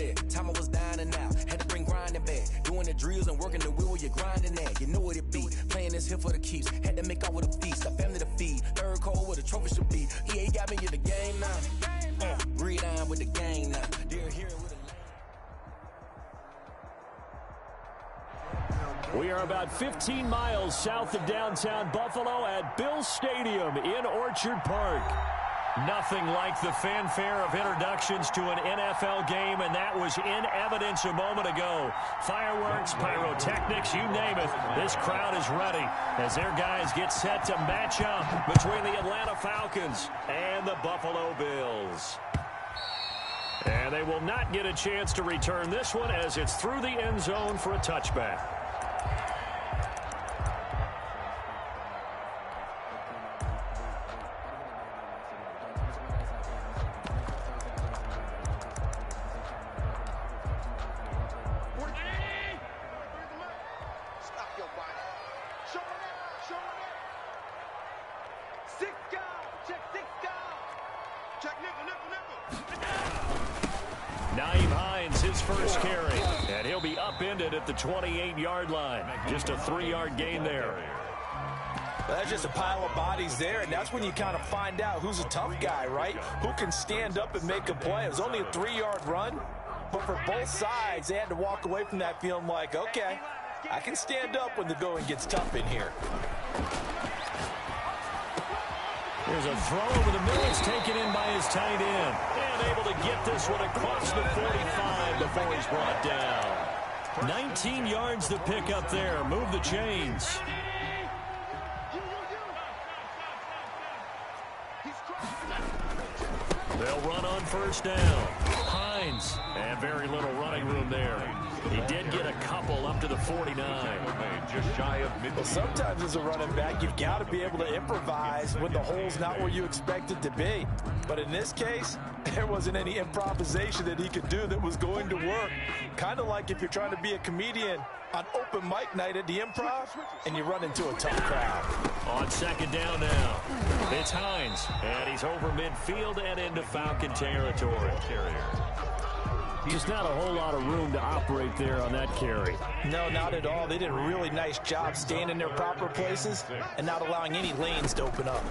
there. Time I was down and out. Had to bring grinding back. Doing the drills and working the wheel where you're grinding at. You know what it be. Playing this here for the keeps. Had to make out with a feast. A family to feed. Third cold where the trophy should be. EA got me in the game now. Breathe on with the gang now. They're here with a We are about 15 miles south of downtown Buffalo at Bills Stadium in Orchard Park. Nothing like the fanfare of introductions to an NFL game, and that was in evidence a moment ago. Fireworks, pyrotechnics, you name it. This crowd is ready as their guys get set to match up between the Atlanta Falcons and the Buffalo Bills. And they will not get a chance to return this one as it's through the end zone for a touchback. First carry, and he'll be upended at the 28-yard line. Just a 3-yard gain there. Well, that's just a pile of bodies there, and that's when you kind of find out who's a tough guy, right? Who can stand up and make a play. It was only a 3-yard run, but for both sides, they had to walk away from that feeling like, okay, I can stand up when the going gets tough in here. There's a throw over the middle. It's taken in by his tight end. And able to get this one across the 45 before he's brought down. 19 yards to pick up there. Move the chains. They'll run on first down. Hines. And very little running room there. He did get a couple up to the 49. Just shy of mid. Well, sometimes as a running back, you've got to be able to improvise when the hole's not where you expect it to be. But in this case, there wasn't any improvisation that he could do that was going to work. Kind of like if you're trying to be a comedian on open mic night at the Improv and you run into a tough crowd. On second down now, it's Hines. And he's over midfield and into Falcon territory. Just not a whole lot of room to operate there on that carry. No, not at all. They did a really nice job staying in their proper places and not allowing any lanes to open up.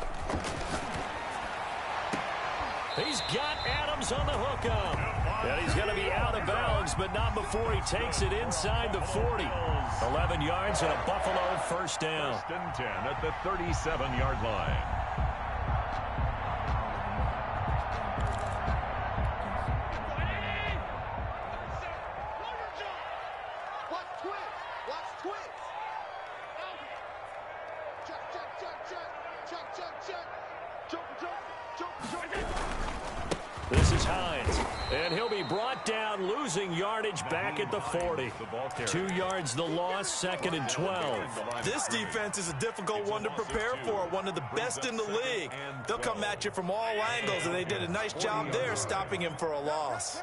He's got Adams on the hookup. And he's going to be out of bounds, but not before he takes it inside the 40. 11 yards and a Buffalo first down. First and 10 at the 37-yard line. This is Hines, and he'll be brought down, losing yardage back at the 40. 2 yards the loss, second and 12. This defense is a difficult one to prepare for, one of the best in the league. They'll come at you from all angles, and they did a nice job there stopping him for a loss.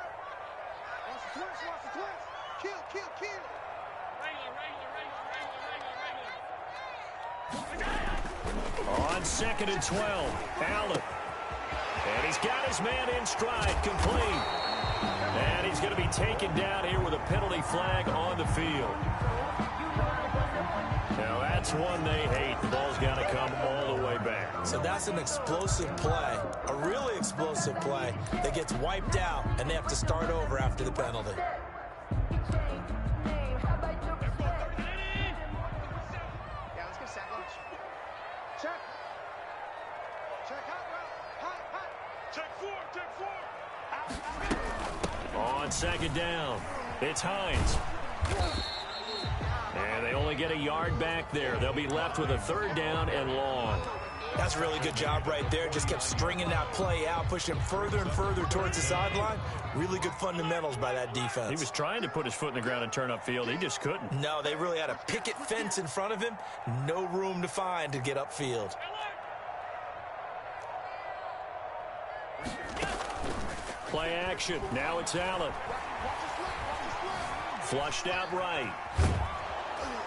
On second and 12, Allen. And he's got his man in stride, complete. And he's going to be taken down here with a penalty flag on the field. Now that's one they hate. The ball's got to come all the way back. So that's an explosive play, a really explosive play that gets wiped out, and they have to start over after the penalty. On second down, it's Hines. And they only get a yard back there. They'll be left with a third down and long. That's a really good job right there. Just kept stringing that play out, pushing him further and further towards the sideline. Really good fundamentals by that defense. He was trying to put his foot in the ground and turn upfield. He just couldn't. No, they really had a picket fence in front of him. No room to find to get upfield. Play action. Now it's Allen. Flushed out right.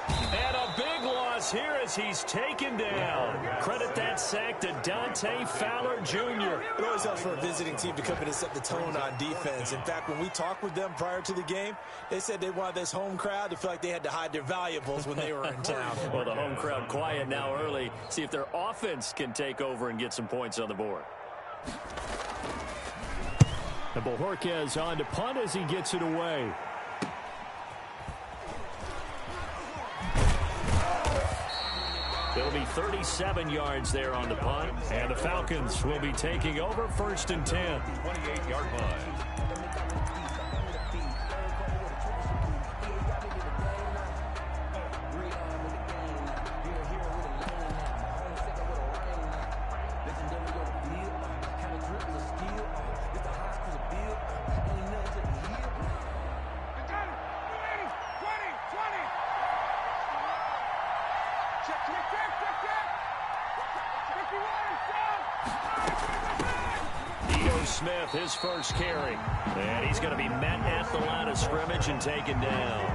And a big loss loss here as he's taken down. Credit that sack to Dante Fowler Jr. It always helps for a visiting team to come in and set the tone on defense. In fact, when we talked with them prior to the game, they said they wanted this home crowd to feel like they had to hide their valuables when they were in town. Well, the home crowd quiet now early. See if their offense can take over and get some points on the board. And Bojorquez on to punt as he gets it away. It'll be 37 yards there on the punt, and the Falcons will be taking over 1st and 10. 28-yard line. Smith, his first carry. And he's going to be met at the line of scrimmage and taken down.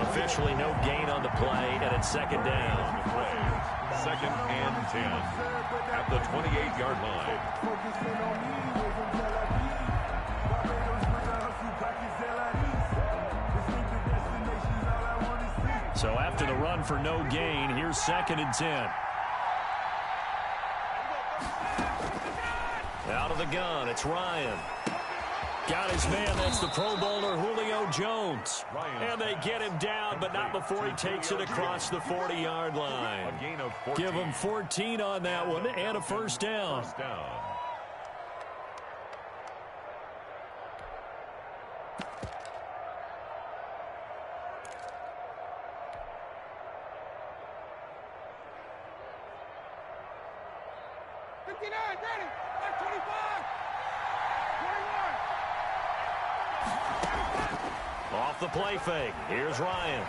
Officially no gain on the play, and it's 2nd down. 2nd and 10 at the 28-yard line. So after the run for no gain, here's 2nd and 10. Out of the gun, it's Ryan. Got his man, that's the Pro Bowler Julio Jones. And they get him down, but not before he takes it across the 40-yard line. Give him 14 on that one and a 1st down. Off the play fake. Here's Ryan.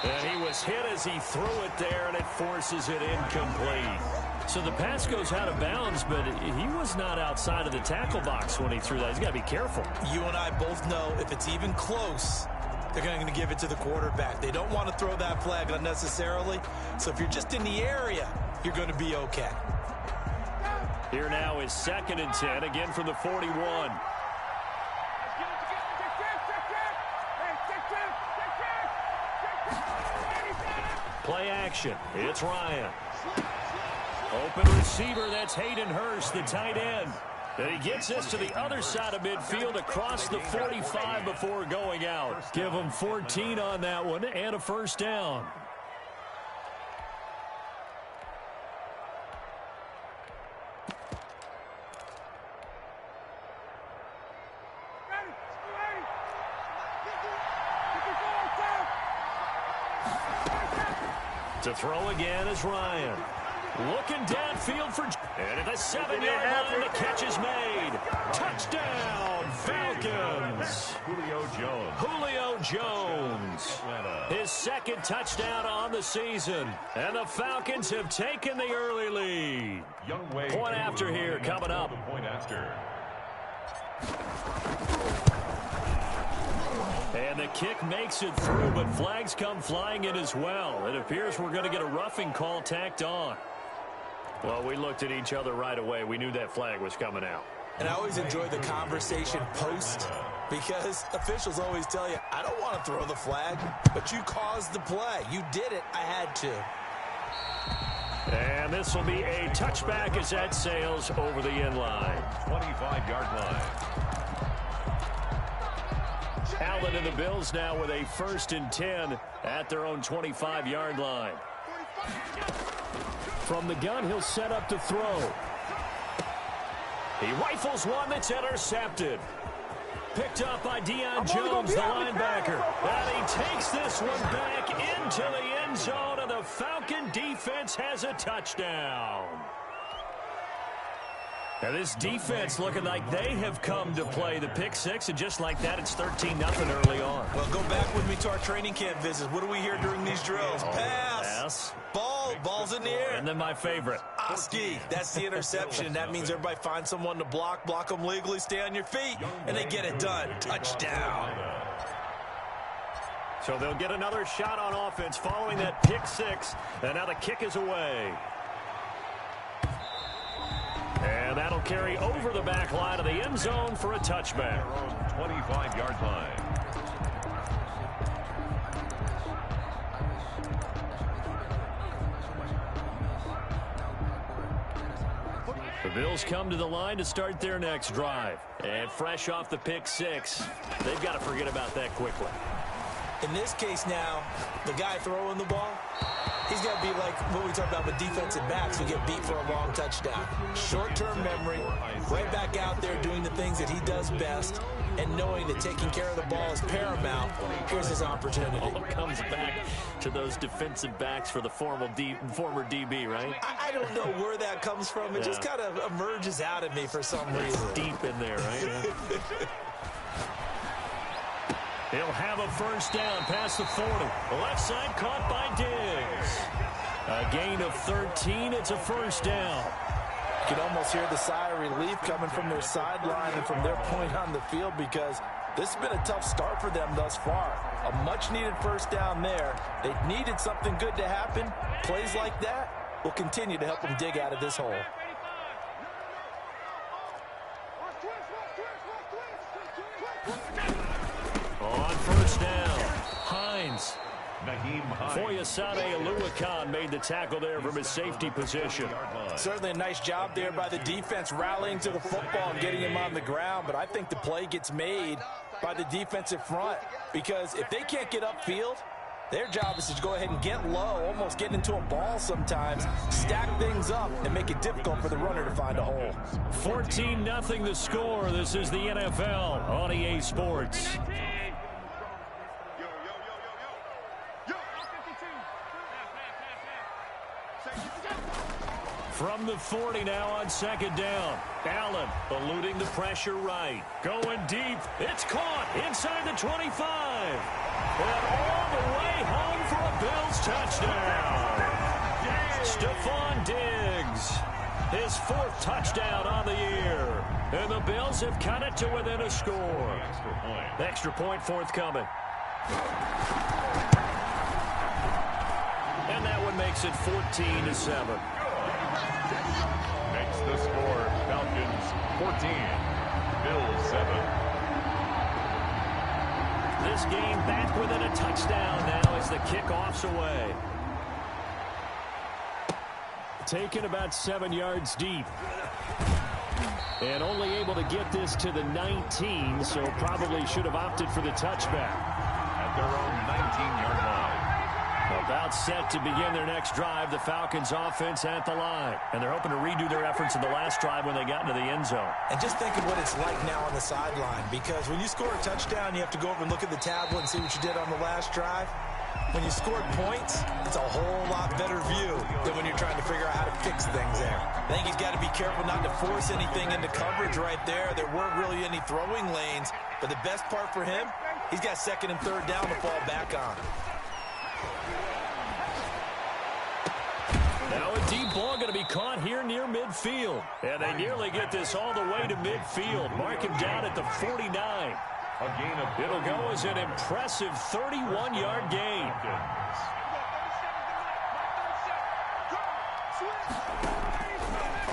And he was hit as he threw it there, and it forces it incomplete. So the pass goes out of bounds, but he was not outside of the tackle box when he threw that. He's got to be careful. You and I both know if it's even close, they're going to give it to the quarterback. They don't want to throw that flag unnecessarily. So if you're just in the area, you're going to be okay. Here now is 2nd and 10, again from the 41. Play action. It's Ryan. Open receiver, that's Hayden Hurst, the tight end. And he gets this to the other side of midfield across the 45 before going out. Give him 14 on that one and a 1st down. To throw again is Ryan. Looking downfield for... And at the 7-yard line, the catch is made. Touchdown, Falcons. Julio Jones. His 2nd touchdown on the season. And the Falcons have taken the early lead. Point after here coming up. And the kick makes it through, but flags come flying in as well. It appears we're going to get a roughing call tacked on. Well, we looked at each other right away. We knew that flag was coming out. And I always enjoy the conversation post because officials always tell you, I don't want to throw the flag, but you caused the play. You did it. I had to. And this will be a touchback as that sails over the end line. 25-yard line. Allen and the Bills now with a 1st and 10 at their own 25-yard line. From the gun, he'll set up to throw. He rifles one that's intercepted. Picked up by Deion Jones, the linebacker. And he takes this one back into the end zone, and the Falcon defense has a touchdown. Now this defense looking like they have come to play the pick six, and just like that, it's 13-0 early on. Well, go back with me to our training camp visits. What do we hear during these drills? Pass. Ball's in the air. And then my favorite. Oski. That's the interception. That means everybody finds someone to block them legally, stay on your feet, and they get it done. Touchdown. So So they'll get another shot on offense following that pick six. And now the kick is away. And that'll carry over the back line of the end zone for a touchback. 25-yard line. The Bills come to the line to start their next drive. And fresh off the pick six, they've got to forget about that quickly. In this case now, the guy throwing the ball, he's got to be like what we talk about with defensive backs who get beat for a long touchdown. Short-term memory, right back out there doing the things that he does best, and knowing that taking care of the ball is paramount. Here's his opportunity. All comes back to those defensive backs for the former DB, right? I don't know where that comes from. It just kind of emerges out of me for some reason. It's deep in there, right? He'll have a first down past the 40. Left side caught by Diggs. A gain of 13. It's a first down. You can almost hear the sigh of relief coming from their sideline and from their point on the field, because this has been a tough start for them thus far. A much-needed first down there. They needed something good to happen. Plays like that will continue to help them dig out of this hole. On first down, Hines. Hines. Foyesade Aluakan made the tackle there from his safety position. Certainly a nice job there by the defense, rallying to the football and getting him on the ground. But I think the play gets made by the defensive front, because if they can't get upfield, their job is to go ahead and get low, almost get into a ball sometimes, stack things up, and make it difficult for the runner to find a hole. 14-0 the score. This is the NFL on EA Sports. From the 40 now on second down. Allen eluding the pressure right. Going deep. It's caught inside the 25. And all the way home for a Bills touchdown. Stephon Diggs. His fourth touchdown on the year. And the Bills have cut it to within a score. Extra point forthcoming. And that one makes it 14-7. Makes the score Falcons 14, Bills 7. This game back within a touchdown now as the kickoff's away. Taken about 7 yards deep. And only able to get this to the 19, so probably should have opted for the touchback. At their own 19-yard line. About set to begin their next drive, the Falcons offense at the line. And they're hoping to redo their efforts in the last drive when they got into the end zone. And just think of what it's like now on the sideline, because when you score a touchdown, you have to go over and look at the tablet and see what you did on the last drive. When you scored points, it's a whole lot better view than when you're trying to figure out how to fix things there. I think he's got to be careful not to force anything into coverage right there. There weren't really any throwing lanes, but the best part for him, he's got second and third down to fall back on. Now a deep ball going to be caught here near midfield. And they nearly get this all the way to midfield. Mark him down at the 49. A gain of It'll go as an impressive 31-yard gain.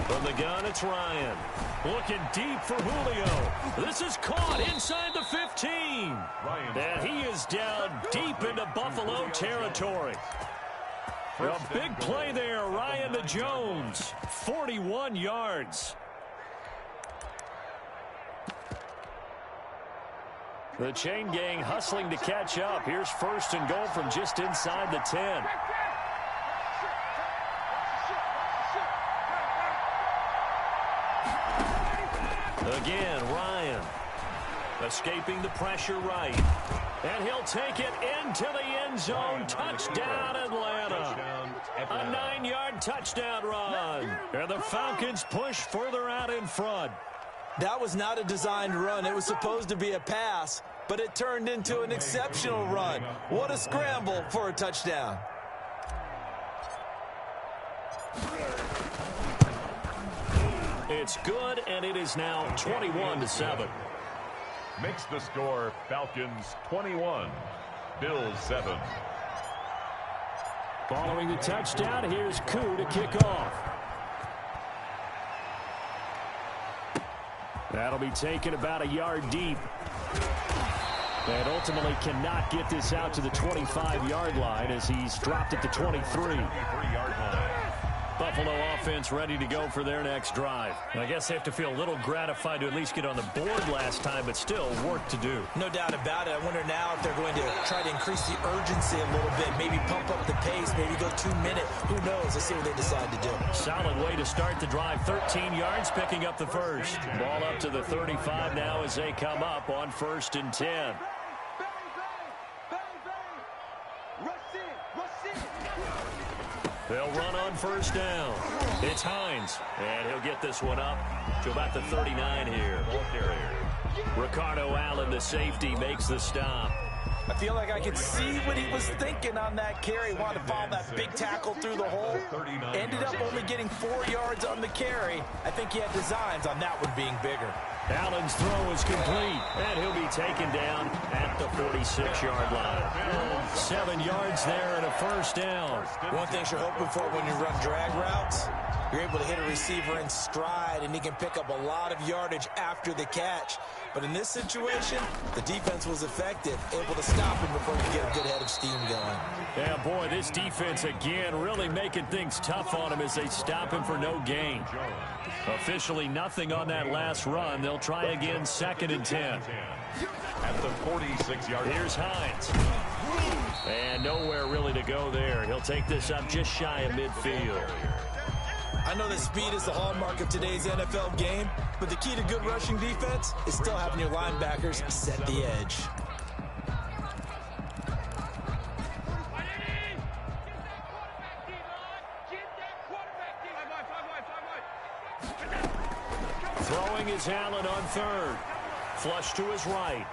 From the gun, it's Ryan. Looking deep for Julio. This is caught inside the 15. And he is down deep into Buffalo territory. A big play there, Ryan to Jones. 41 yards. The chain gang hustling to catch up. Here's first and goal from just inside the 10. Again, Ryan. Escaping the pressure right. And he'll take it into the end zone. Touchdown, Atlanta. A 9-yard touchdown run. And the Falcons push further out in front. That was not a designed run. It was supposed to be a pass, but it turned into an exceptional run. What a scramble for a touchdown. It's good, and it is now 21-7. Makes the score Falcons 21, Bills 7. Following the touchdown, here's Koo to kick off. That'll be taken about a yard deep. And ultimately cannot get this out to the 25-yard line as he's dropped at the 23. 23-yard line. Buffalo offense ready to go for their next drive. I guess they have to feel a little gratified to at least get on the board last time, but still work to do. No doubt about it. I wonder now if they're going to try to increase the urgency a little bit, maybe pump up the pace, maybe go 2 minutes. Who knows? Let's see what they decide to do. Solid way to start the drive. 13 yards, picking up the first. Ball up to the 35 now as they come up on 1st and 10. They'll run on 1st down. It's Hines, and he'll get this one up to about the 39 here. Ball carrier. Ricardo Allen, the safety, makes the stop. I feel like I could see what he was thinking on that carry. Wanted to follow that big tackle through the hole. Ended up only getting 4 yards on the carry. I think he had designs on that one being bigger. Allen's throw is complete, and he'll be taken down at the 46-yard line. 7 yards there and a 1st down. One thing you're hoping for when you run drag routes, you're able to hit a receiver in stride, and he can pick up a lot of yardage after the catch. But in this situation, the defense was effective, able to stop him before he could get a good head of steam going. Yeah, boy, this defense again really making things tough on him as they stop him for no gain. Officially nothing on that last run. They'll try again 2nd and 10. At the 46-yard line. Here's Hines. And nowhere really to go there. He'll take this up just shy of midfield. I know that speed is the hallmark of today's NFL game, but the key to good rushing defense is still having your linebackers set the edge. Throwing is Allen on 3rd. Flush to his right.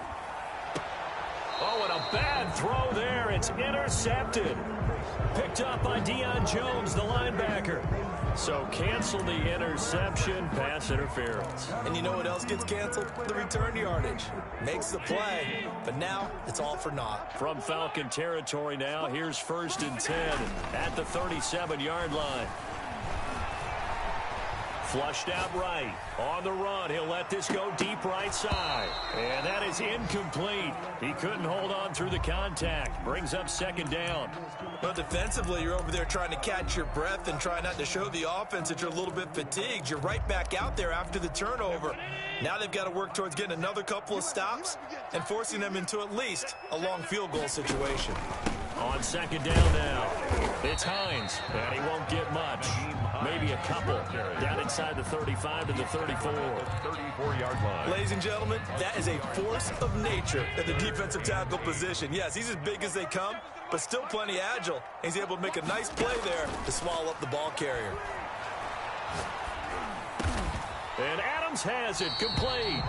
Oh, and a bad throw there. It's intercepted. Picked up by Deion Jones, the linebacker. So cancel the interception, pass interference. And you know what else gets canceled? The return yardage. Makes the play, but now it's all for naught. From Falcon territory now, here's 1st and 10 at the 37-yard line. Flushed out right. On the run, he'll let this go deep right side. And that is incomplete. He couldn't hold on through the contact. Brings up 2nd down. But defensively, you're over there trying to catch your breath and try not to show the offense that you're a little bit fatigued. You're right back out there after the turnover. Now they've got to work towards getting another couple of stops and forcing them into at least a long field goal situation. On 2nd down now, it's Hines, and he won't get much. Maybe a couple. Down inside the 35 to the 34. 34-yard line. Ladies and gentlemen, that is a force of nature at the defensive tackle position. Yes, he's as big as they come, but still plenty agile. He's able to make a nice play there to swallow up the ball carrier. And Adams has it complete.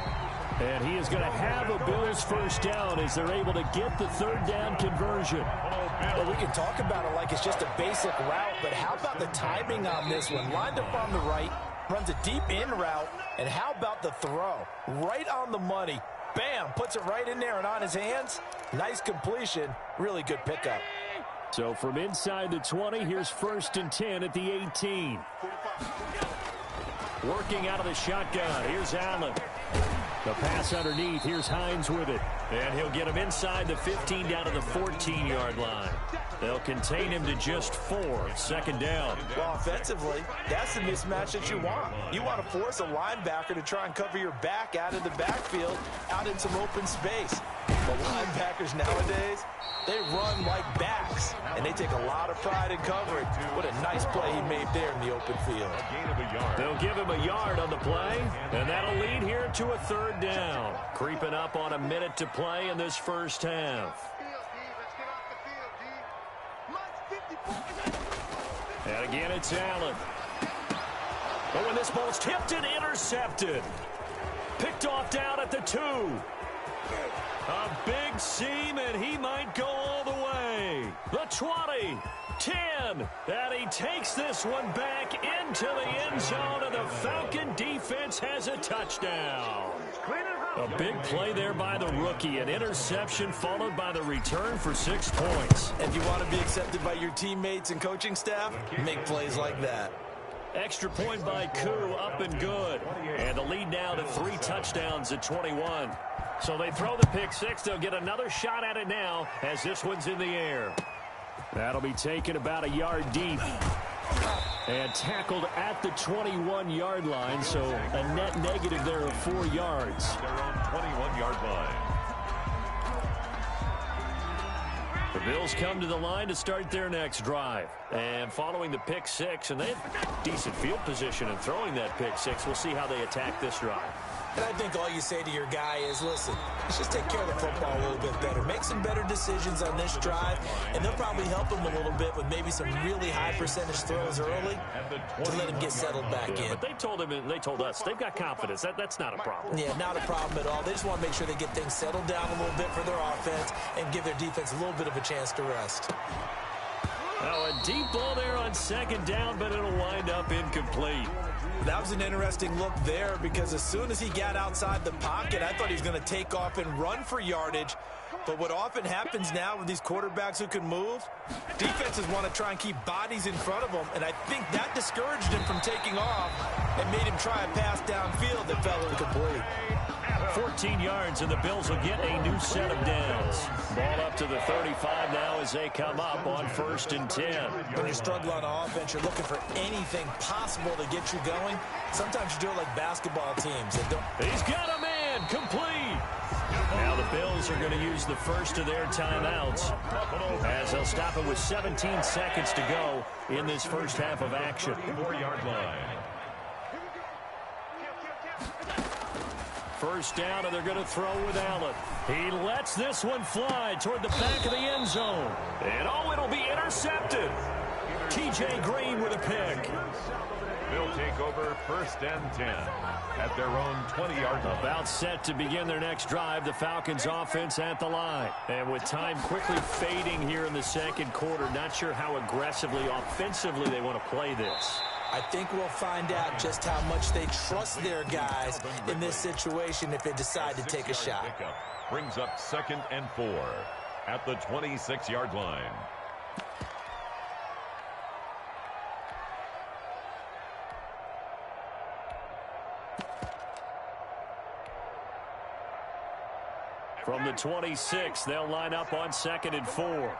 And he is going to have a Bills 1st down as they're able to get the 3rd down conversion. Well, we can talk about it like it's just a basic route, but how about the timing on this one? Lined up on the right, runs a deep in route, and how about the throw? Right on the money. Bam, puts it right in there and on his hands. Nice completion, really good pickup. So from inside the 20, here's 1st and 10 at the 18. Working out of the shotgun, here's Allen. The pass underneath. Here's Hines with it. And he'll get him inside the 15 down to the 14-yard line. They'll contain him to just 4. 2nd down. Well, offensively, that's the mismatch that you want. You want to force a linebacker to try and cover your back out of the backfield, out in some open space. But linebackers nowadays, they run like backs, and they take a lot of pride in coverage. What a nice play he made there in the open field. They'll give him a yard on the play, and that'll lead here to a 3rd down. Creeping up on a minute to play in this 1st half. And again, it's Allen. But when this ball's tipped and intercepted. Picked off down at the 2. A big seam, and he might go all the way. The 20, 10, and he takes this one back into the end zone, and the Falcon defense has a touchdown. Clean it up. A big play there by the rookie. An interception followed by the return for 6 points. If you want to be accepted by your teammates and coaching staff, make plays like that. Extra point by Koo, up and good. And the lead now to 3 touchdowns at 21. So they throw the pick six. They'll get another shot at it now as this one's in the air. That'll be taken about a yard deep. And tackled at the 21-yard line, so a net negative there of 4 yards. Their own 21-yard line. The Bills come to the line to start their next drive. And following the pick six, and they have decent field position in throwing that pick six. We'll see how they attack this drive. And I think all you say to your guy is, listen, let's just take care of the football a little bit better. Make some better decisions on this drive, and they'll probably help him a little bit with maybe some really high percentage throws early to let him get settled back in. But they told him, and they told us, they've got confidence. That's not a problem. Yeah, not a problem at all. They just want to make sure they get things settled down a little bit for their offense and give their defense a little bit of a chance to rest. Oh, a deep ball there on second down, but it'll wind up incomplete. That was an interesting look there because as soon as he got outside the pocket, I thought he was going to take off and run for yardage. But what often happens now with these quarterbacks who can move, defenses want to try and keep bodies in front of them, and I think that discouraged him from taking off and made him try a pass downfield that fell incomplete. 14 yards, and the Bills will get a new set of downs. Ball up to the 35 now as they come up on 1st and 10. When you struggle on offense, you're looking for anything possible to get you going. Sometimes you do it like basketball teams. He's got a man, complete. Now the Bills are going to use the first of their timeouts as they'll stop it with 17 seconds to go in this first half of action. 4-yard line. First down, and they're going to throw with Allen. He lets this one fly toward the back of the end zone. And, oh, it'll be intercepted. T.J. Green with a pick. They'll take over 1st and 10 at their own 20-yard line. About set to begin their next drive, the Falcons offense at the line. And with time quickly fading here in the second quarter, not sure how aggressively, offensively they want to play this. I think we'll find out just how much they trust their guys in this situation if they decide to take a shot. Brings up 2nd and 4 at the 26-yard line. From the 26, they'll line up on 2nd and 4.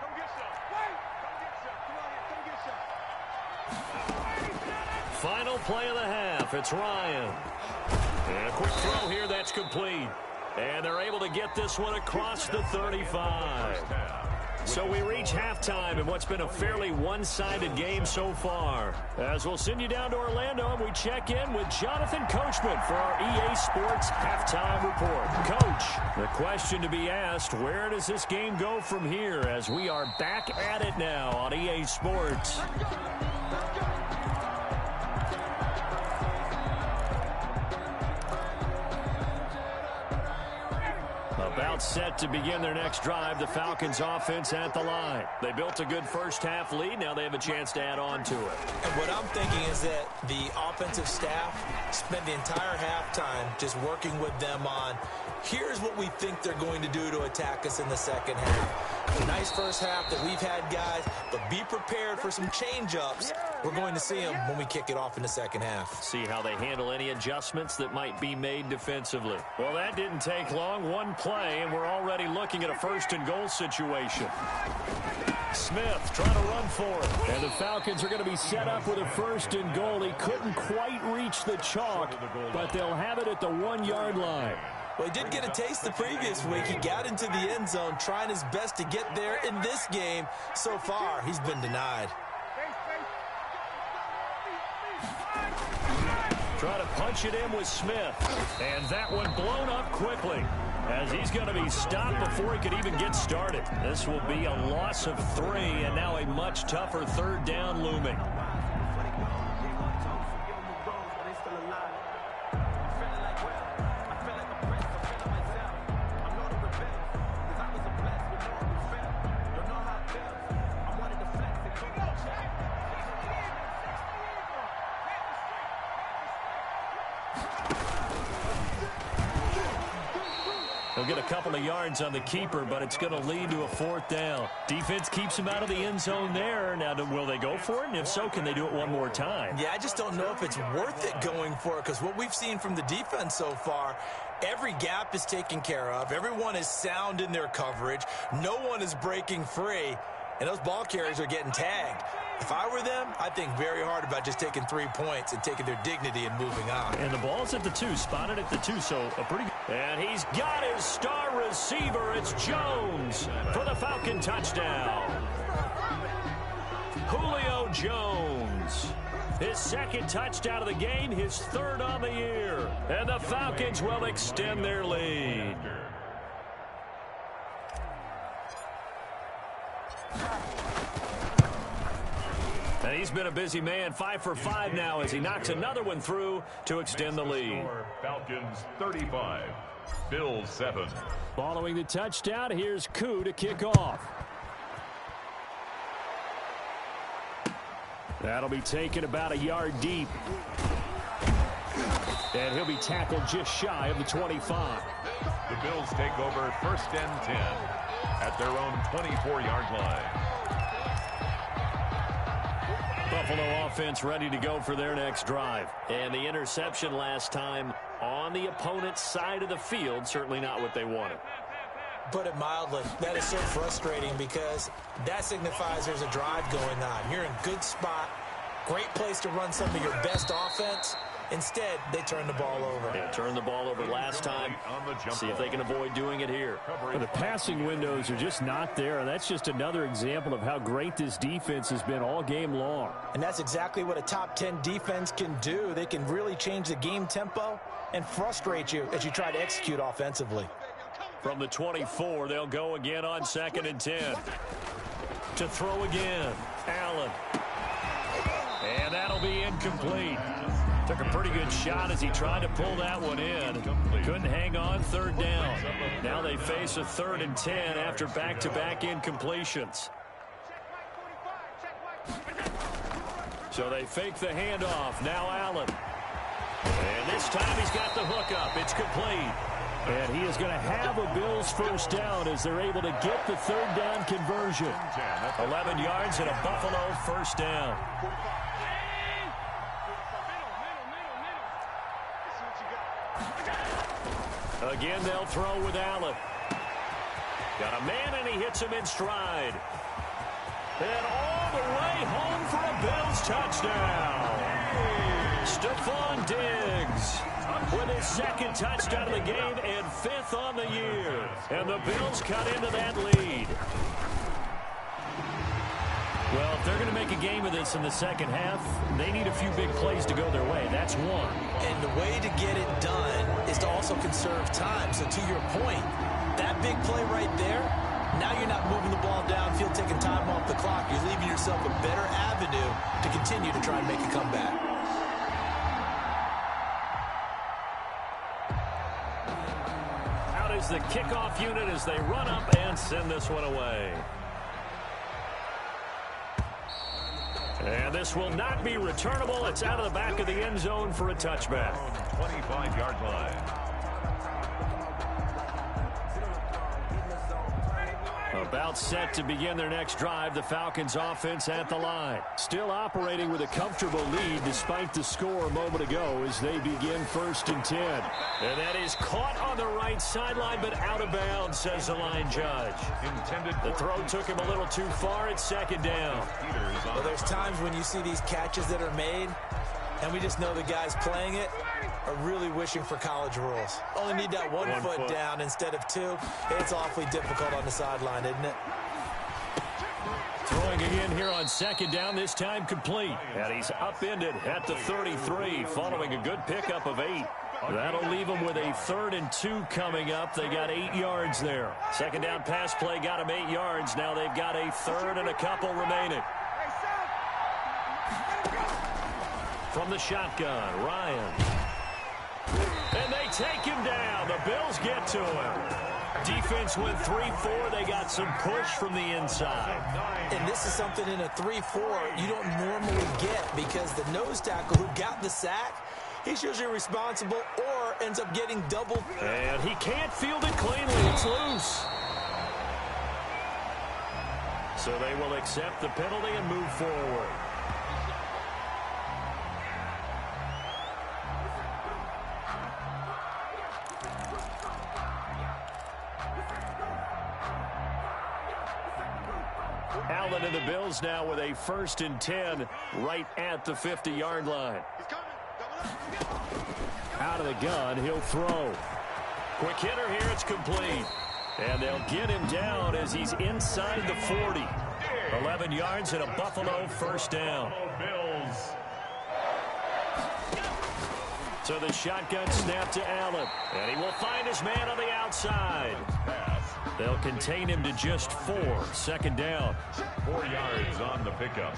Final play of the half. It's Ryan. And a quick throw here that's complete. And they're able to get this one across the 35. So we reach halftime in what's been a fairly one-sided game so far. As we'll send you down to Orlando and we check in with Jonathan Coachman for our EA Sports Halftime Report. Coach, the question to be asked, where does this game go from here as we are back at it now on EA Sports? About set to begin their next drive, the Falcons offense at the line. They built a good first half lead. Now they have a chance to add on to it. And what I'm thinking is that the offensive staff spent the entire halftime just working with them on, here's what we think they're going to do to attack us in the second half. A nice first half that we've had, guys, but be prepared for some change-ups. We're going to see them when we kick it off in the second half. See how they handle any adjustments that might be made defensively. Well, that didn't take long. One play, and we're already looking at a 1st and goal situation. Smith trying to run for it. And the Falcons are going to be set up with a 1st and goal. He couldn't quite reach the chalk, but they'll have it at the 1-yard line. Well, he did get a taste the previous week. He got into the end zone trying his best to get there in this game. So far, he's been denied. Try to punch it in with Smith. And that one blown up quickly as he's going to be stopped before he could even get started. This will be a loss of 3 and now a much tougher 3rd down looming. They'll get a couple of yards on the keeper, but it's going to lead to a 4th down. Defense keeps him out of the end zone there. Now, will they go for it? And if so, can they do it one more time? Yeah, I just don't know if it's worth it going for it, because what we've seen from the defense so far, every gap is taken care of. Everyone is sound in their coverage. No one is breaking free, and those ball carriers are getting tagged. If I were them, I'd think very hard about just taking 3 points and taking their dignity and moving on. And the ball's at the 2, spotted at the 2, so a pretty good. And he's got his star receiver. It's Jones for the Falcon touchdown. Julio Jones. His 2nd touchdown of the game, his 3rd on the year. And the Falcons will extend their lead. And he's been a busy man, 5 for 5 now as he knocks another one through to extend the lead. Falcons 35, Bills 7. Following the touchdown, here's Koo to kick off. That'll be taken about a yard deep. And he'll be tackled just shy of the 25. The Bills take over 1st and 10 at their own 24-yard line. Buffalo offense ready to go for their next drive. And the interception last time on the opponent's side of the field, certainly not what they wanted. Put it mildly, that is so frustrating because that signifies there's a drive going on. You're in a good spot, great place to run some of your best offense. Instead, they turn the ball over. Yeah, turned the ball over last time. See if they can avoid doing it here. Well, the passing windows are just not there, and that's just another example of how great this defense has been all game long. And that's exactly what a top 10 defense can do. They can really change the game tempo and frustrate you as you try to execute offensively. From the 24, they'll go again on 2nd and 10. To throw again, Allen. And that'll be incomplete. Took a pretty good shot as he tried to pull that one in. Couldn't hang on, 3rd down. Now they face a 3rd and 10 after back-to-back incompletions. So they fake the handoff. Now Allen. And this time he's got the hookup. It's complete. And he is going to have a Bills 1st down as they're able to get the 3rd down conversion. 11 yards and a Buffalo 1st down. Again, they'll throw with Allen. Got a man, and he hits him in stride. And all the way home for a Bills touchdown. Stephon Diggs with his 2nd touchdown of the game and 5th on the year. And the Bills cut into that lead. Well, if they're going to make a game of this in the 2nd half, they need a few big plays to go their way. That's one. And the way to get it done is to also conserve time. So to your point, that big play right there, now you're not moving the ball downfield, taking time off the clock. You're leaving yourself a better avenue to continue to try and make a comeback. Out is the kickoff unit as they run up and send this one away. And this will not be returnable. It's out of the back of the end zone for a touchback. 25-yard line. About set to begin their next drive. The Falcons offense at the line. Still operating with a comfortable lead despite the score a moment ago as they begin 1st and 10. And that is caught on the right sideline but out of bounds, says the line judge. The throw took him a little too far. It's 2nd down. Well, there's times when you see these catches that are made and we just know the guys playing it are really wishing for college rules. Only need that one foot down instead of 2. It's awfully difficult on the sideline, isn't it? Throwing again here on 2nd down, this time complete. And he's upended at the 33 following a good pickup of 8. That'll leave them with a 3rd and 2 coming up. They got 8 yards there. 2nd down pass play got them 8 yards. Now they've got a 3rd and a couple remaining. From the shotgun, Ryan. And they take him down. The Bills get to him. Defense went 3-4. They got some push from the inside. And this is something in a 3-4 you don't normally get because the nose tackle who got the sack, he's usually responsible or ends up getting double. And he can't field it cleanly. It's loose. So they will accept the penalty and move forward. Allen and the Bills now with a 1st and 10 right at the 50-yard line. Out of the gun, he'll throw. Quick hitter here, it's complete. And they'll get him down as he's inside the 40. 11 yards and a Buffalo 1st down. So the shotgun snap to Allen. And he will find his man on the outside. They'll contain him to just 4. 2nd down. 4 yards on the pickup.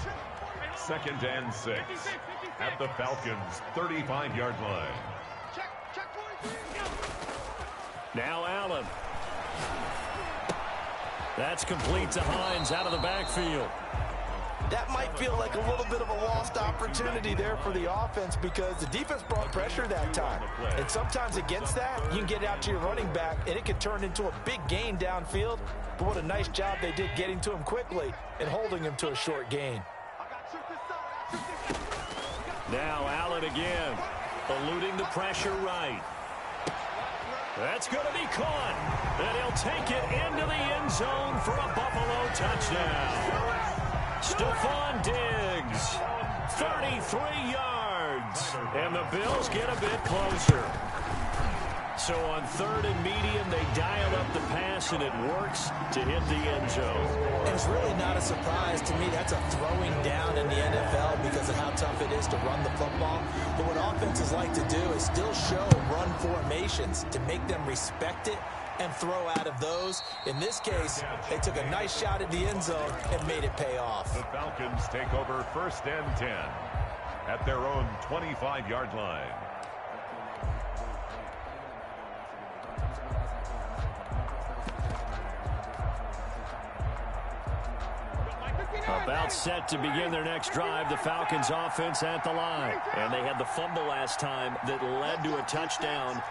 2nd and 6 at the Falcons' 35-yard line. Now Allen. That's complete to Hines out of the backfield. That might feel like a little bit of a lost opportunity there for the offense because the defense brought pressure that time. And sometimes against that, you can get out to your running back, and it can turn into a big gain downfield. But what a nice job they did getting to him quickly and holding him to a short gain. Now Allen again, eluding the pressure right. That's going to be caught. And he'll take it into the end zone for a Buffalo touchdown. Stephon Diggs, 33 yards. And the Bills get a bit closer. So on 3rd and medium, they dial up the pass, and it works to hit the end zone. And it's really not a surprise to me. That's a throwing down in the NFL because of how tough it is to run the football. But what offenses like to do is still show run formations to make them respect it and throw out of those. In this case, they took a nice shot at the end zone and made it pay off. The Falcons take over 1st and 10 at their own 25-yard line. About set to begin their next drive, the Falcons offense at the line. And they had the fumble last time that led to a touchdown.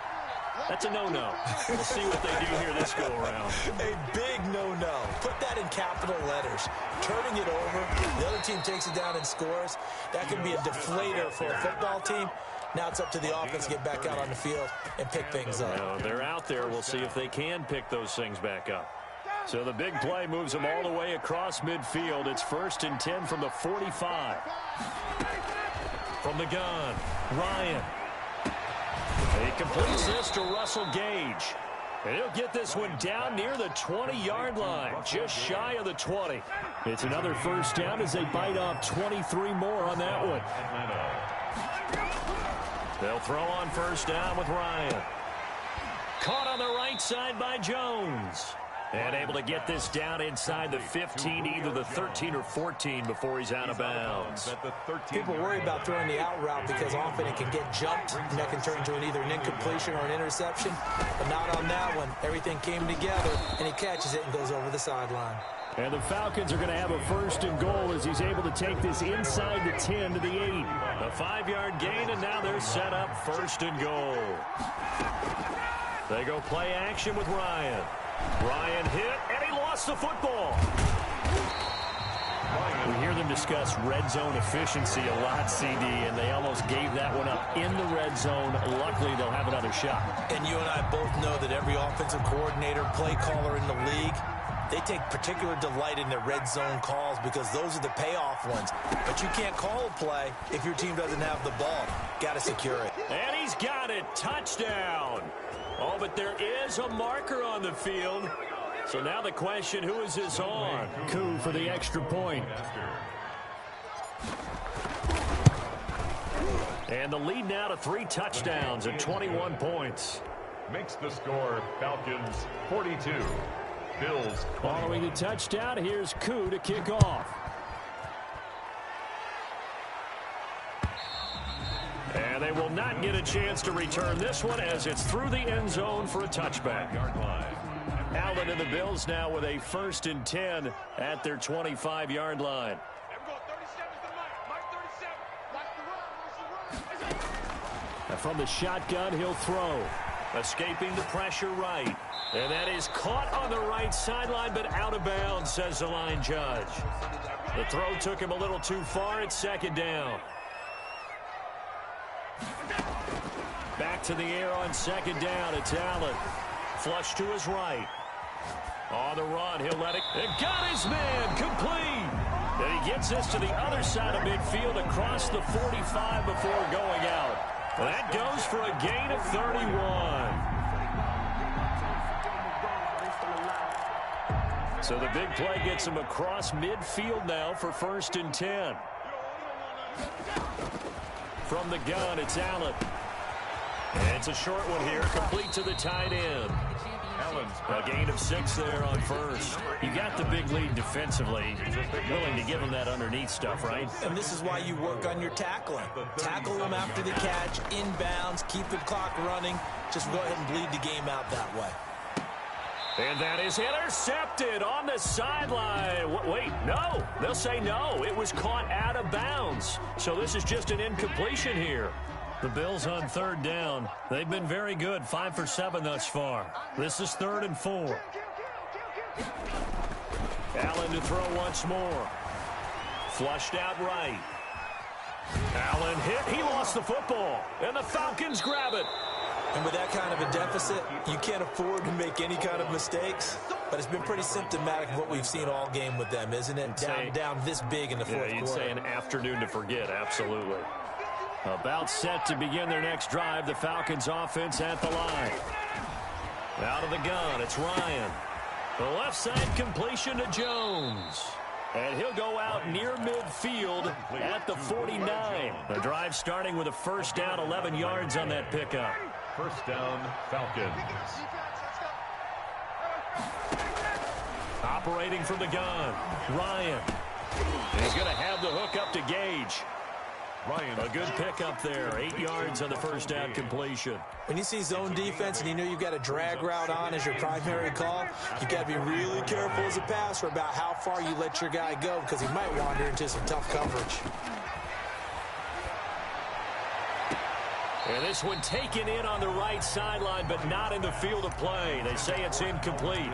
That's a no-no. We'll see what they do here this go-around. A big no-no. Put that in capital letters. Turning it over, the other team takes it down and scores. That can be a deflator for a football team. Now it's up to the offense to get back out on the field and pick things up. Well, they're out there. We'll see if they can pick those things back up. So the big play moves them all the way across midfield. It's 1st and 10 from the 45. From the gun, Ryan. He completes this to Russell Gage. And he'll get this one down near the 20-yard line, just shy of the 20. It's another 1st down as they bite off 23 more on that one. They'll throw on 1st down with Ryan. Caught on the right side by Jones. And able to get this down inside the 15, either the 13 or 14 before he's out of bounds. People worry about throwing the out route because often it can get jumped, and that can turn into either an incompletion or an interception. But not on that one. Everything came together, and he catches it and goes over the sideline. And the Falcons are going to have a 1st and goal as he's able to take this inside the 10 to the 8. A 5-yard gain, and now they're set up 1st and goal. They go play action with Ryan. Ryan hit, and he lost the football. We hear them discuss red zone efficiency a lot, CD, and they almost gave that one up in the red zone. Luckily, they'll have another shot. And you and I both know that every offensive coordinator, play caller in the league, they take particular delight in their red zone calls because those are the payoff ones. But you can't call a play if your team doesn't have the ball. Got to secure it. And he's got it. Touchdown. Oh, but there is a marker on the field. So now the question, who is this on? Coup for the extra point. And the lead now to 3 touchdowns and 21 points. Makes the score Falcons 42. Bills. Following the touchdown, here's Coup to kick off. And they will not get a chance to return this one as it's through the end zone for a touchback. Allen and the Bills now with a 1st and 10 at their 25-yard line. And from the shotgun, he'll throw. Escaping the pressure right. And that is caught on the right sideline, but out of bounds, says the line judge. The throw took him a little too far. It's second down. Back to the air on second down. It's Allen. Flush to his right. On the run, he'll let it. And got his man complete. And he gets this to the other side of midfield across the 45 before going out. That goes for a gain of 31. So the big play gets him across midfield now for 1st and 10. From the gun, it's Allen. And it's a short one here, complete to the tight end. A gain of 6 there on first. You got the big lead defensively. Willing to give him that underneath stuff, right? And this is why you work on your tackling. Tackle them after the catch, inbounds, keep the clock running. Just go ahead and bleed the game out that way. And that is intercepted on the sideline. Wait, no. They'll say no. It was caught out of bounds. So this is just an incompletion here. The Bills on 3rd down. They've been very good, 5 for 7 thus far. This is 3rd and 4. Allen to throw once more. Flushed out right. Allen hit. He lost the football. And the Falcons grab it. And with that kind of a deficit, you can't afford to make any kind of mistakes. But it's been pretty symptomatic of what we've seen all game with them, isn't it? Down this big in the fourth quarter. You'd say an afternoon to forget, absolutely. About set to begin their next drive, the Falcons offense at the line. Out of the gun, it's Ryan. The left side completion to Jones. And he'll go out near midfield at the 49. The drive starting with a 1st down, 11 yards on that pickup. 1st down, Falcons. Operating from the gun, Ryan. And he's going to have the hook up to Gage. Ryan. A good pickup there, 8 yards on the 1st down completion. When you see zone defense and you know you've got a drag route on as your primary call, you've got to be really careful as a passer about how far you let your guy go because he might wander into some tough coverage. And this one taken in on the right sideline, but not in the field of play. They say it's incomplete.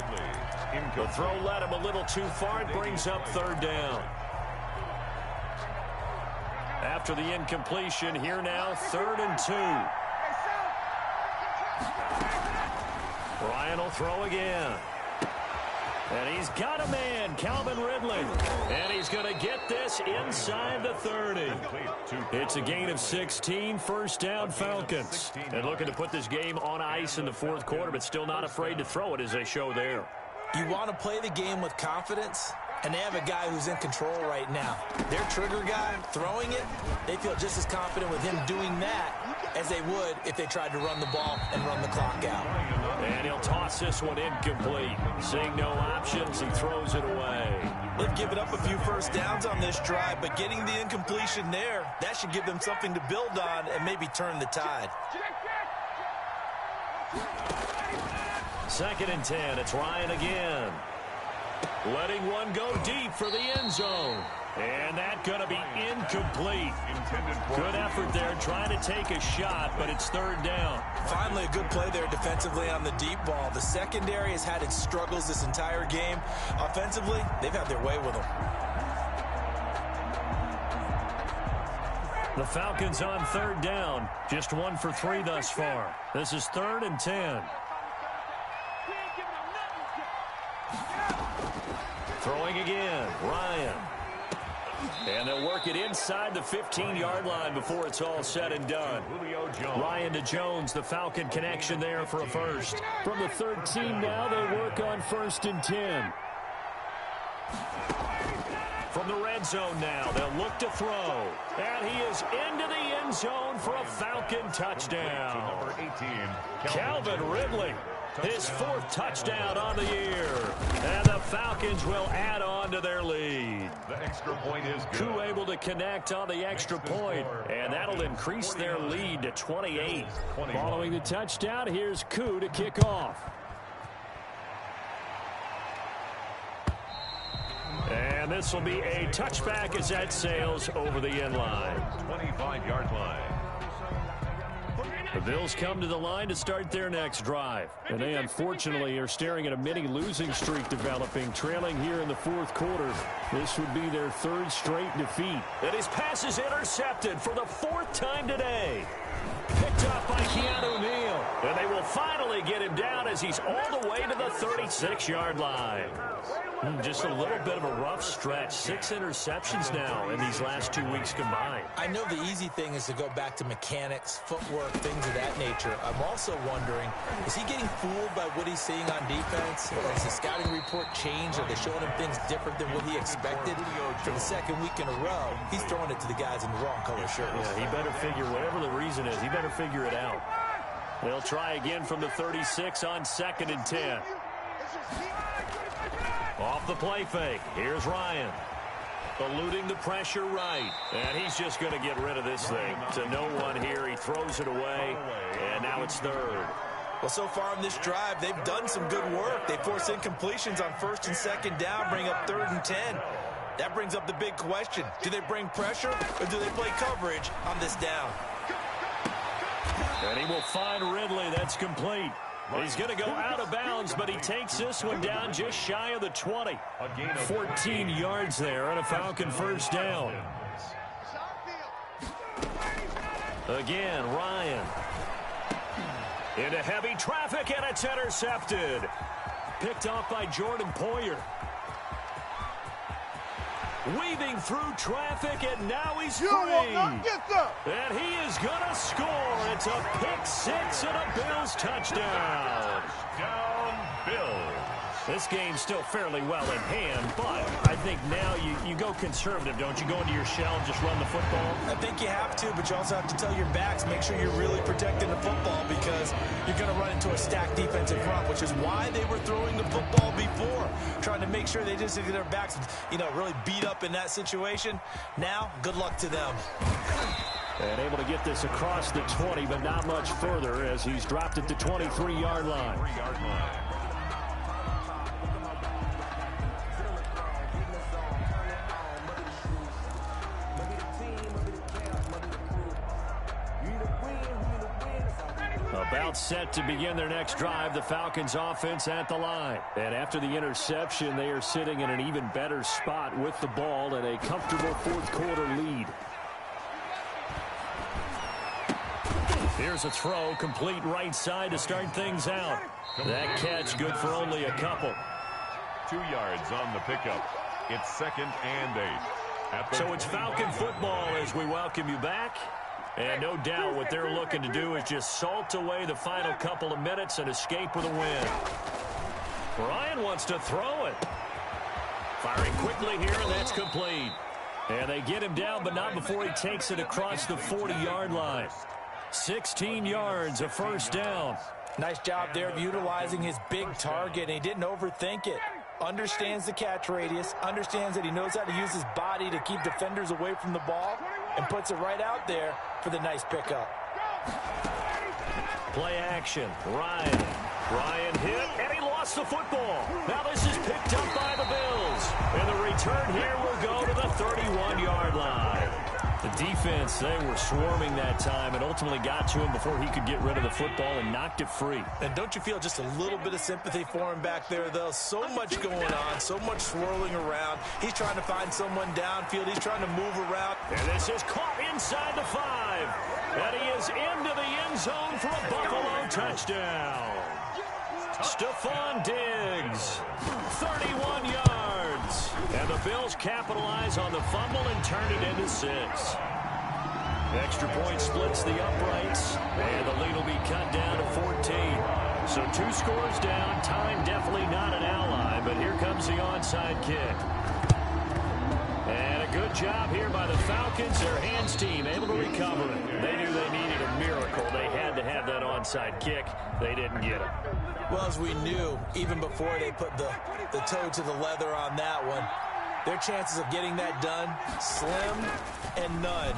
The throw led him a little too far. It brings up 3rd down. After the incompletion, here now, 3rd and 2. Ryan will throw again. And he's got a man, Calvin Ridley. And he's going to get this inside the 30. It's a gain of 16, 1st down Falcons. And looking to put this game on ice in the 4th quarter, but still not afraid to throw it as they show there. You want to play the game with confidence, and they have a guy who's in control right now. Their trigger guy throwing it, they feel just as confident with him doing that as they would if they tried to run the ball and run the clock out. And he'll toss this one incomplete. Seeing no options, he throws it away. They've given up a few 1st downs on this drive, but getting the incompletion there, that should give them something to build on and maybe turn the tide. 2nd and 10, it's Ryan again. Letting one go deep for the end zone. And that's going to be incomplete. Good effort there, trying to take a shot, but it's 3rd down. Finally, a good play there defensively on the deep ball. The secondary has had its struggles this entire game. Offensively, they've had their way with them. The Falcons on 3rd down. Just 1 for 3 thus far. This is 3rd and 10. Throwing again, Ryan. And they'll work it inside the 15-yard line before it's all said and done. Ryan to Jones, the Falcon connection there for a 1st. From the 13 now, they work on 1st and 10. From the red zone now, they'll look to throw. And he is into the end zone for a Falcon touchdown. Number 18, Calvin Ridley. His 4th touchdown on the year. And the Falcons will add on to their lead. The extra point is good. Koo able to connect on the extra point. And that'll increase their lead to 28. Following the touchdown, here's Koo to kick off. And this will be a touchback as that sails over the end line. 25-yard line. The Bills come to the line to start their next drive. And they unfortunately are staring at a mini losing streak developing, trailing here in the fourth quarter. This would be their third straight defeat. And his pass is intercepted for the fourth time today. Picked up by Keanu Neal. And they will finally get him down as he's all the way to the 36-yard line. Just a little bit of a rough stretch. 6 interceptions now in these last 2 weeks combined. I know the easy thing is to go back to mechanics, footwork, things of that nature. I'm also wondering, is he getting fooled by what he's seeing on defense? Has the scouting report changed? Are they showing him things different than what he expected? For the second week in a row, he's throwing it to the guys in the wrong color shirts. Yeah, he better figure, whatever the reason is, he better figure it out. They'll try again from the 36 on 2nd and 10. Off the play fake. Here's Ryan. Eluding the pressure right. And he's just going to get rid of this thing. To no one here. He throws it away. And now it's 3rd. Well, so far on this drive, they've done some good work. They force incompletions on 1st and 2nd down, bring up 3rd and 10. That brings up the big question. Do they bring pressure or do they play coverage on this down? And he will find Ridley. That's complete. He's going to go out of bounds, but he takes this one down just shy of the 20. 14 yards there on a Falcon first down. Again, Ryan. Into heavy traffic, and it's intercepted. Picked off by Jordan Poyer. Weaving through traffic, and now he's free. And he is going to score. It's a pick 6 and a Bills touchdown. Down Bills. This game's still fairly well in hand, but I think now you go conservative, don't you? Go into your shell and just run the football? I think you have to, but you also have to tell your backs, make sure you're really protecting the football because you're going to run into a stacked defensive front, which is why they were throwing the football before, trying to make sure they just get their backs, really beat up in that situation. Now, good luck to them. And able to get this across the 20, but not much further as he's dropped at the 23-yard line. About set to begin their next drive, the Falcons offense at the line. And after the interception, they are sitting in an even better spot with the ball and a comfortable fourth quarter lead. Here's a throw, complete right side to start things out. That catch good for only a couple. 2 yards on the pickup. It's 2nd and 8. So it's Falcon football as we welcome you back. And no doubt what they're looking to do is just salt away the final couple of minutes and escape with a win. Ryan wants to throw it. Firing quickly here, and that's complete. And they get him down, but not before he takes it across the 40-yard line. 16 yards, a first down. Nice job there of utilizing his big target, and he didn't overthink it. Understands the catch radius, understands that he knows how to use his body to keep defenders away from the ball, and puts it right out there for the nice pickup. Play action. Ryan hit, and he lost the football. Now this is picked up by the Bills. And the return here will go to the 31-yard line. The defense, they were swarming that time and ultimately got to him before he could get rid of the football and knocked it free. And don't you feel just a little bit of sympathy for him back there, though? So much going on, so much swirling around. He's trying to find someone downfield. He's trying to move around. And this is caught inside the 5. And he is into the end zone for a Buffalo touchdown. Stephon Diggs, 31 yards. And the Bills capitalize on the fumble and turn it into 6. Extra point splits the uprights, and the lead will be cut down to 14. So 2 scores down, time definitely not an ally, but here comes the onside kick. And a good job here by the Falcons, their hands team, able to recover it. They knew they needed a miracle. They had to have that onside kick. They didn't get it. Well, as we knew, even before they put the toe to the leather on that one, their chances of getting that done, slim and none.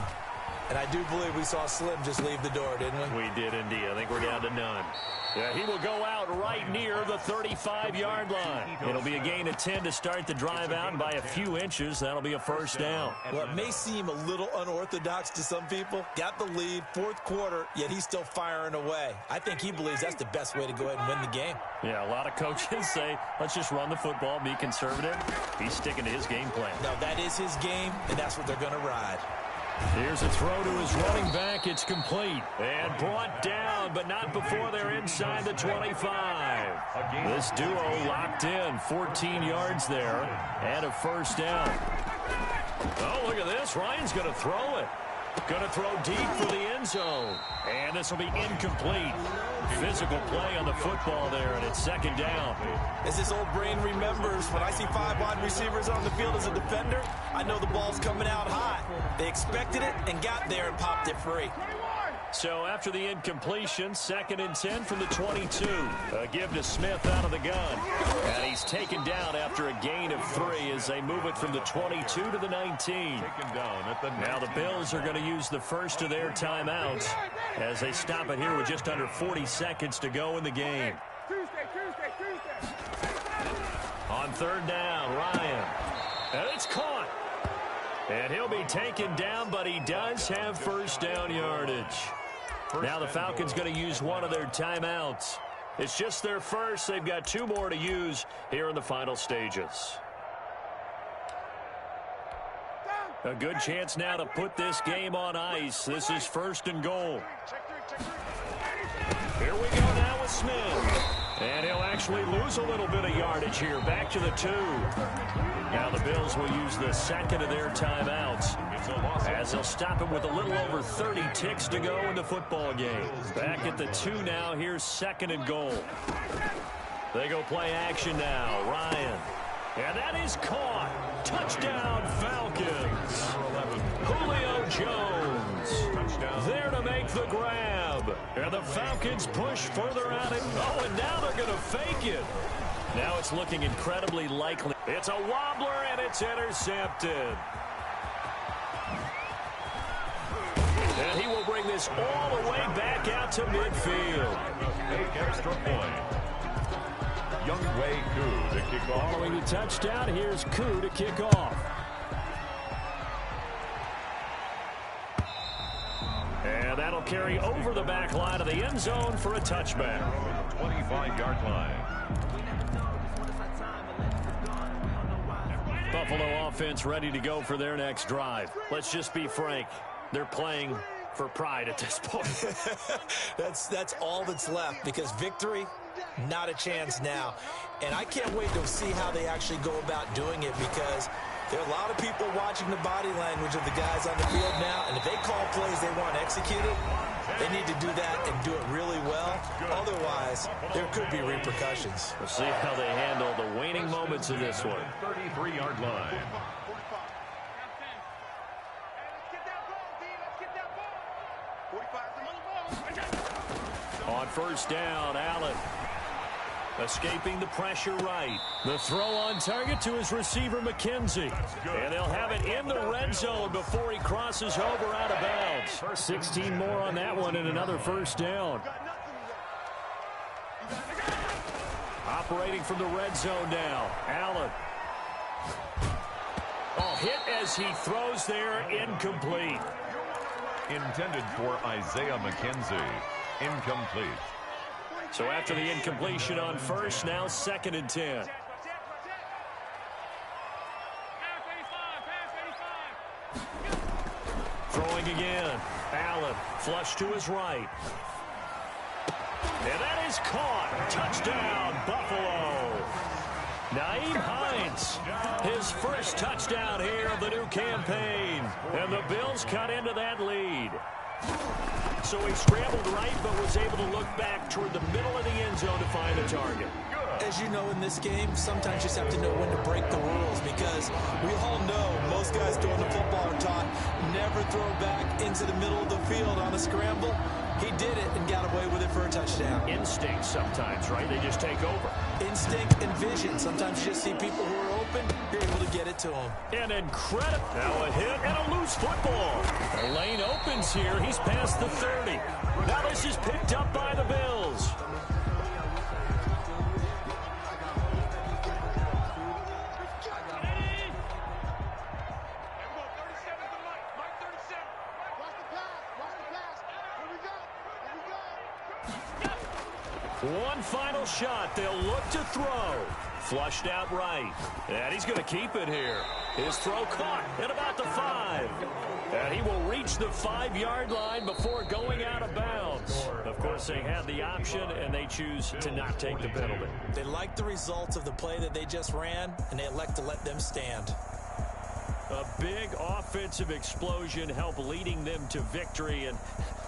And I do believe we saw Slim just leave the door, didn't we? We did indeed. I think we're down to none. Yeah, he will go out right near the 35-yard line. It'll be a gain of 10 to start the drive out, and by a few inches, that'll be a first down. Well, it may seem a little unorthodox to some people. Got the lead, fourth quarter, yet he's still firing away. I think he believes that's the best way to go ahead and win the game. Yeah, a lot of coaches say, let's just run the football, be conservative. He's sticking to his game plan. No, that is his game, and that's what they're going to ride. Here's a throw to his running back. It's complete. And brought down, but not before they're inside the 25. This duo locked in. 14 yards there and a first down. Oh, look at this. Ryan's going to throw it. Going to throw deep for the end zone. And this will be incomplete. Physical play on the football there, and it's second down. As his old brain remembers, when I see 5 wide receivers on the field as a defender, I know the ball's coming out high. They expected it and got there and popped it free. So after the incompletion, 2nd and 10 from the 22. A give to Smith out of the gun. And he's taken down after a gain of 3 as they move it from the 22 to the 19. Now the Bills are going to use the first of their timeouts as they stop it here with just under 40 seconds to go in the game. On third down, Ryan. And it's caught. And he'll be taken down, but he does have first down yardage. Now the Falcons going to use one of their timeouts. It's just their first. They've got 2 more to use here in the final stages. A good chance now to put this game on ice. This is 1st and goal. Here we go now with Smith. And he'll actually lose a little bit of yardage here. Back to the 2. Now the Bills will use the second of their timeouts as they'll stop him with a little over 30 ticks to go in the football game. Back at the 2 now. Here's 2nd and goal. They go play action now. Ryan. And that is caught. Touchdown, Falcons. Julio Jones there to make the grab. And the Falcons push further at it. Oh, and now they're going to fake it. Now it's looking incredibly likely. It's a wobbler, and it's intercepted. And he will bring this all the way back out to midfield. Big extra point. Youngway Koo to kick off. Following the touchdown, here's Koo to kick off. And that'll carry over the back line of the end zone for a touchback. 25-yard line. Buffalo offense ready to go for their next drive. Let's just be frank. They're playing for pride at this point. That's all that's left, because victory, not a chance now. And I can't wait to see how they actually go about doing it, because there are a lot of people watching the body language of the guys on the field now, and if they call plays they want executed, they need to do that and do it really well. Otherwise, there could be repercussions. We'll see how they handle the waning moments of this one. 33-yard line. On first down, Allen escaping the pressure right. The throw on target to his receiver, McKenzie. And they'll have it in the red zone before he crosses over out of bounds. 16 more on that one and another first down. Operating from the red zone now, Allen. Oh, hit as he throws there, incomplete. Intended for Isaiah McKenzie. Incomplete. So after the incompletion on first, now 2nd and 10. Throwing again. Allen, flush to his right. And that is caught. Touchdown, Buffalo. Nyheim Hines, his first touchdown here of the new campaign. And the Bills cut into that lead. So he scrambled right, but was able to look back toward the middle of the end zone to find the target. As you know, in this game, sometimes you just have to know when to break the rules, because we all know most guys throwing the football are taught never throw back into the middle of the field on a scramble. He did it and got away with it for a touchdown. Instinct sometimes, right? They just take over. Instinct and vision. Sometimes you just see people who are open open, you're able to get it to him. An incredible. Now a hit and a loose football. The lane opens here. He's past the 30. Now this is picked up by the Bills. One final shot. They'll look to throw. Flushed out right. And he's going to keep it here. His throw caught at about the 5. And he will reach the 5-yard line before going out of bounds. Of course, they had the option, and they choose to not take the penalty. They like the results of the play that they just ran, and they elect to let them stand. A big offensive explosion helped leading them to victory. And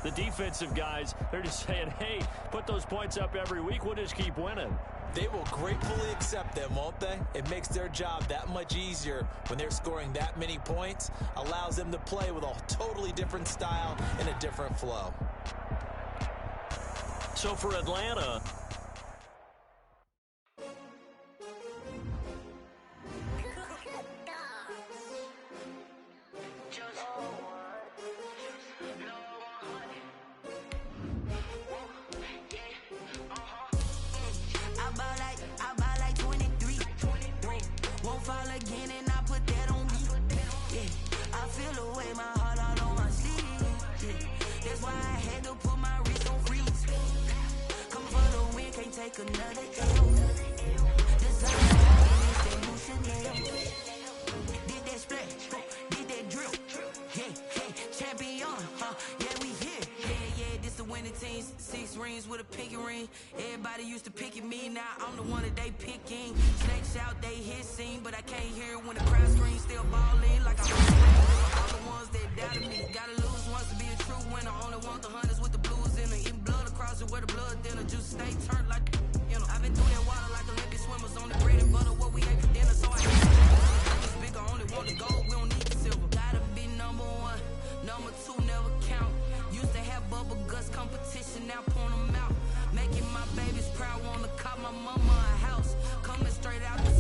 the defensive guys, they're just saying, hey, put those points up every week. We'll just keep winning. They will gratefully accept them, won't they? It makes their job that much easier when they're scoring that many points. Allows them to play with a totally different style and a different flow. So for Atlanta, another L. Did that splash, did that drill. Champion, yeah, we here. Yeah, this the winning team. 6 rings with a pinky ring. Everybody used to pick at me, now I'm the one that they picking. Snakes out, they hit scene, but I can't hear it when the crowd screams. Still ballin' like I'm all the ones that doubted me. Gotta lose once to be a true winner. Only want the hunters with the blues in it. Eating blood across it where the blood dinner. Juice stay turned like, you know. I've been through that water like Olympic swimmers. On the bread and butter, what we ate for dinner. So I hate bigger, only want the gold, we don't need the silver. Gotta be number 1, number 2 never count. Used to have bubble guts competition, now point them out. Making my babies proud, wanna cop my mama a house. Coming straight out the